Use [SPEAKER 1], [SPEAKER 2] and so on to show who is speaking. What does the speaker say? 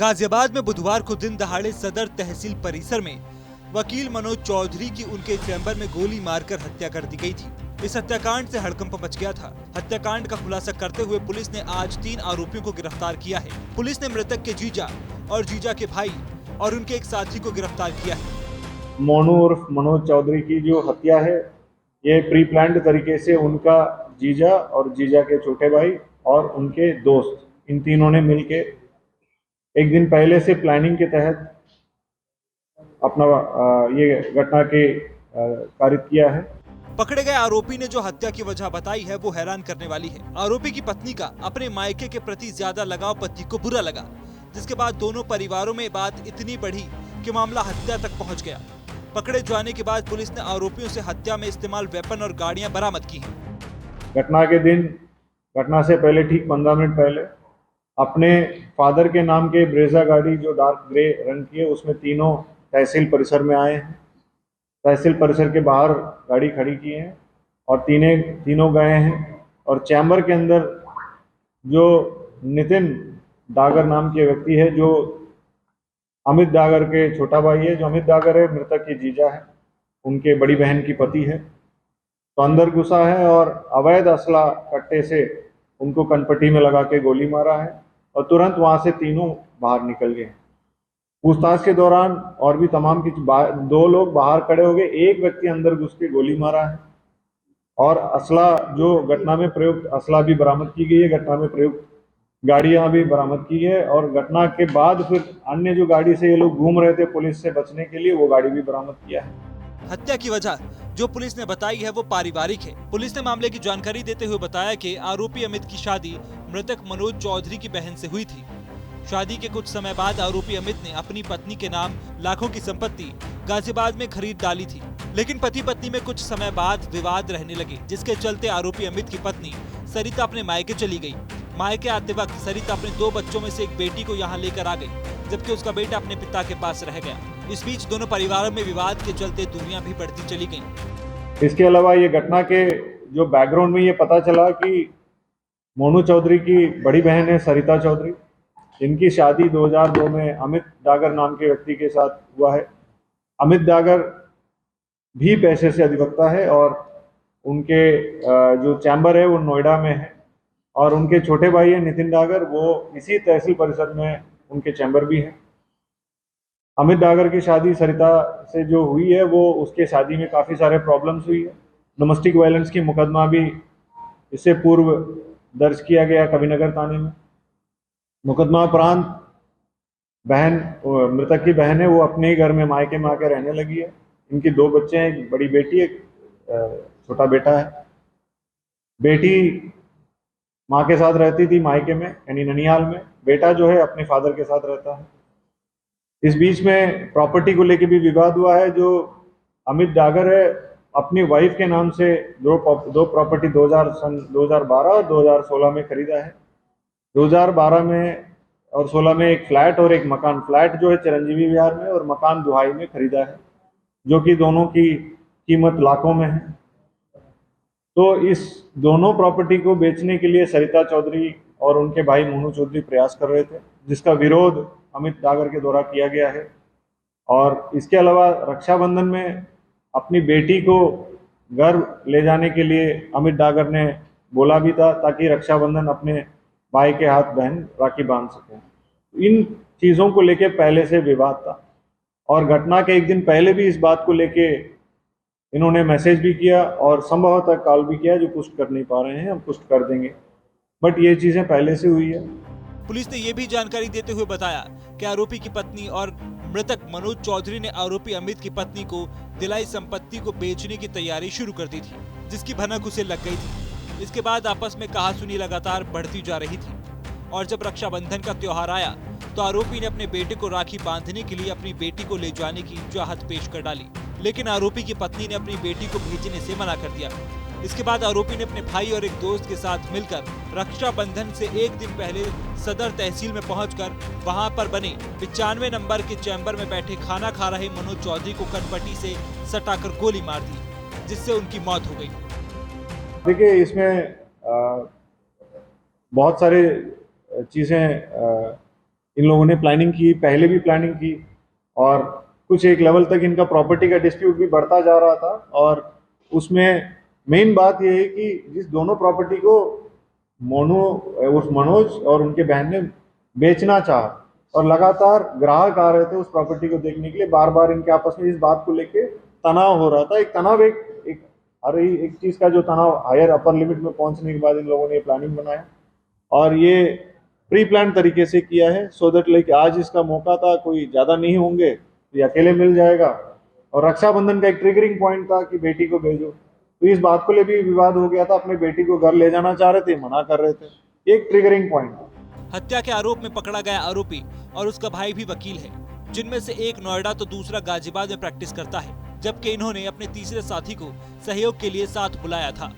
[SPEAKER 1] गाजियाबाद में बुधवार को दिन दहाड़े सदर तहसील परिसर में वकील मनोज चौधरी की उनके चैम्बर में गोली मारकर हत्या कर दी गई थी। इस हत्याकांड से हड़कंप मच गया था। हत्याकांड का खुलासा करते हुए पुलिस ने आज 3 आरोपियों को गिरफ्तार किया है। पुलिस ने मृतक के जीजा और जीजा के भाई और उनके एक साथी को गिरफ्तार किया है।
[SPEAKER 2] मोनू उर्फ मनोज चौधरी की जो हत्या है, ये प्री प्लान्ड तरीके से उनका जीजा और जीजा के छोटे भाई और उनके दोस्त, इन तीनों ने मिलके एक दिन पहले से प्लानिंग के तहत अपना ये घटना के कारित किया है।
[SPEAKER 1] पकड़े गए आरोपी ने जो हत्या की वजह बताई है वो हैरान करने वाली है। आरोपी की पत्नी का अपने मायके के प्रति ज्यादा लगाव पति को बुरा लगा, जिसके बाद दोनों परिवारों में बात इतनी बढ़ी कि मामला हत्या तक पहुंच गया। पकड़े जाने के बाद पुलिस ने आरोपियों से हत्या में इस्तेमाल वेपन और गाड़ियां बरामद की हैं।
[SPEAKER 2] घटना के दिन, घटना से पहले ठीक 15 मिनट पहले अपने फादर के नाम के ब्रेजा गाड़ी जो डार्क ग्रे रंग की है, उसमें तीनों तहसील परिसर में आए हैं। तहसील परिसर के बाहर गाड़ी खड़ी की है और तीनों गए हैं और चैम्बर के अंदर जो नितिन डागर नाम के व्यक्ति है, जो अमित डागर के छोटा भाई है, जो अमित डागर है मृतक के जीजा है, उनके बड़ी बहन की पति है, तो अंदर घुसा है और अवैध असला कट्टे से उनको कनपट्टी में लगा के गोली मारा है और तुरंत वहां से तीनों बाहर निकल गए। पूछताछ के दौरान और भी तमाम 2 लोग बाहर खड़े हो गए, एक व्यक्ति अंदर घुस के गोली मारा है और असला, जो घटना में प्रयुक्त असला भी बरामद की गई है, घटना में प्रयुक्त गाड़ियां भी बरामद की है और घटना के बाद फिर अन्य जो गाड़ी से ये लोग घूम रहे थे पुलिस से बचने के लिए, वो गाड़ी भी बरामद किया है।
[SPEAKER 1] हत्या की वजह जो पुलिस ने बताई है वो पारिवारिक है। पुलिस ने मामले की जानकारी देते हुए बताया कि आरोपी अमित की शादी मृतक मनोज चौधरी की बहन से हुई थी। शादी के कुछ समय बाद आरोपी अमित ने अपनी पत्नी के नाम लाखों की संपत्ति गाजियाबाद में खरीद डाली थी, लेकिन पति पत्नी में कुछ समय बाद विवाद रहने लगे, जिसके चलते आरोपी अमित की पत्नी सरिता अपने मायके चली गई। मायके आते वक्त सरिता अपने 2 बच्चों में से एक बेटी को यहाँ लेकर आ गई, जबकि उसका बेटा अपने पिता के पास रह गया। इस बीच दोनों परिवारों में विवाद के चलते दूरियां भी बढ़ती चली गईं।
[SPEAKER 2] इसके अलावा ये घटना के जो बैकग्राउंड में ये पता चला कि मोनू चौधरी की बड़ी बहन है सरिता चौधरी, जिनकी शादी 2002 में अमित डागर नाम के व्यक्ति के साथ हुआ है। अमित डागर भी पैसे से अधिवक्ता है और उनके जो चैम्बर है वो नोएडा में है और उनके छोटे भाई है नितिन डागर, वो इसी तहसील परिसर में उनके चैम्बर भी है। अमित डागर की शादी सरिता से जो हुई है, वो उसके शादी में काफ़ी सारे प्रॉब्लम्स हुई है। डोमेस्टिक वायलेंस की मुकदमा भी इससे पूर्व दर्ज किया गया कविनगर थाने में। मुकदमा उपरांत बहन, मृतक की बहन है, वो अपने ही घर में मायके में आके रहने लगी है। इनकी 2 बच्चे हैं, एक बड़ी बेटी, एक छोटा बेटा है। बेटी माँ के साथ रहती थी मायके में, यानी ननिहाल में। बेटा जो है अपने फादर के साथ रहता है। इस बीच में प्रॉपर्टी को लेके भी विवाद हुआ है। जो अमित डागर है, अपनी वाइफ के नाम से दो प्रॉपर्टी 2012 और 2016 में खरीदा है। 2012 में और 16 में एक फ्लैट और एक मकान, फ्लैट जो है चिरंजीवी विहार में और मकान दुहाई में खरीदा है, जो कि दोनों की कीमत लाखों में है। तो इस दोनों प्रॉपर्टी को बेचने के लिए सरिता चौधरी और उनके भाई मोनू चौधरी प्रयास कर रहे थे, जिसका विरोध अमित डागर के द्वारा किया गया है। और इसके अलावा रक्षाबंधन में अपनी बेटी को घर ले जाने के लिए अमित डागर ने बोला भी था, ताकि रक्षाबंधन अपने भाई के हाथ बहन राखी बांध सके। इन चीज़ों को लेके पहले से विवाद था और घटना के एक दिन पहले भी इस बात को लेके इन्होंने मैसेज भी किया और संभवतः कॉल भी किया, जो पुष्ट कर नहीं पा रहे हैं, हम पुष्ट कर देंगे, बट ये चीज़ें पहले से हुई है।
[SPEAKER 1] पुलिस ने ये भी जानकारी देते हुए बताया कि आरोपी की पत्नी और मृतक मनोज चौधरी ने आरोपी अमित की पत्नी को दिलाई संपत्ति को बेचने की तैयारी शुरू कर दी थी, जिसकी भनक उसे लग गई थी। इसके बाद आपस में कहासुनी लगातार बढ़ती जा रही थी और जब रक्षाबंधन का त्योहार आया तो आरोपी ने अपने बेटे को राखी बांधने के लिए अपनी बेटी को ले जाने की चाहत पेश कर डाली, लेकिन आरोपी की पत्नी ने अपनी बेटी को भेजने से मना कर दिया। इसके बाद आरोपी ने अपने भाई और एक दोस्त के साथ मिलकर रक्षाबंधन से एक दिन पहले सदर तहसील में पहुंचकर वहां पर बने 95 नंबर के चैम्बर में बैठे खाना खा रहे मनोज चौधरी को कनपट्टी से सटाकर गोली मार दी, जिससे उनकी मौत हो गई।
[SPEAKER 2] देखिए, इसमें बहुत सारे चीज़ें इन लोगों ने प्लानिंग की, पहले भी प्लानिंग की, और कुछ एक लेवल तक इनका प्रॉपर्टी का डिस्प्यूट भी बढ़ता जा रहा था। और उसमें मेन बात यह है कि जिस दोनों प्रॉपर्टी को उस मनोज और उनके बहन ने बेचना चाहा, और लगातार ग्राहक आ रहे थे उस प्रॉपर्टी को देखने के लिए, बार बार इनके आपस में इस बात को लेके तनाव हो रहा था। एक तनाव एक हर एक चीज का जो तनाव हायर अपर लिमिट में पहुंचने के बाद इन लोगों ने प्लानिंग बनाया, और ये प्री प्लान तरीके से किया है, सो दैट लाइक आज इसका मौका था, कोई ज्यादा नहीं होंगे, ये अकेले मिल जाएगा। और रक्षाबंधन का एक ट्रिगरिंग पॉइंट था कि बेटी को भेजो, तो इस बात को ले भी विवाद हो गया था। अपनी बेटी को घर ले जाना चाह रहे थे, मना कर रहे थे, एक ट्रिगरिंग पॉइंट था।
[SPEAKER 1] हत्या के आरोप में पकड़ा गया आरोपी और उसका भाई भी वकील है, जिनमें से एक नोएडा तो दूसरा गाजियाबाद में प्रैक्टिस करता है, जबकि इन्होंने अपने तीसरे साथी को सहयोग के लिए साथ बुलाया था।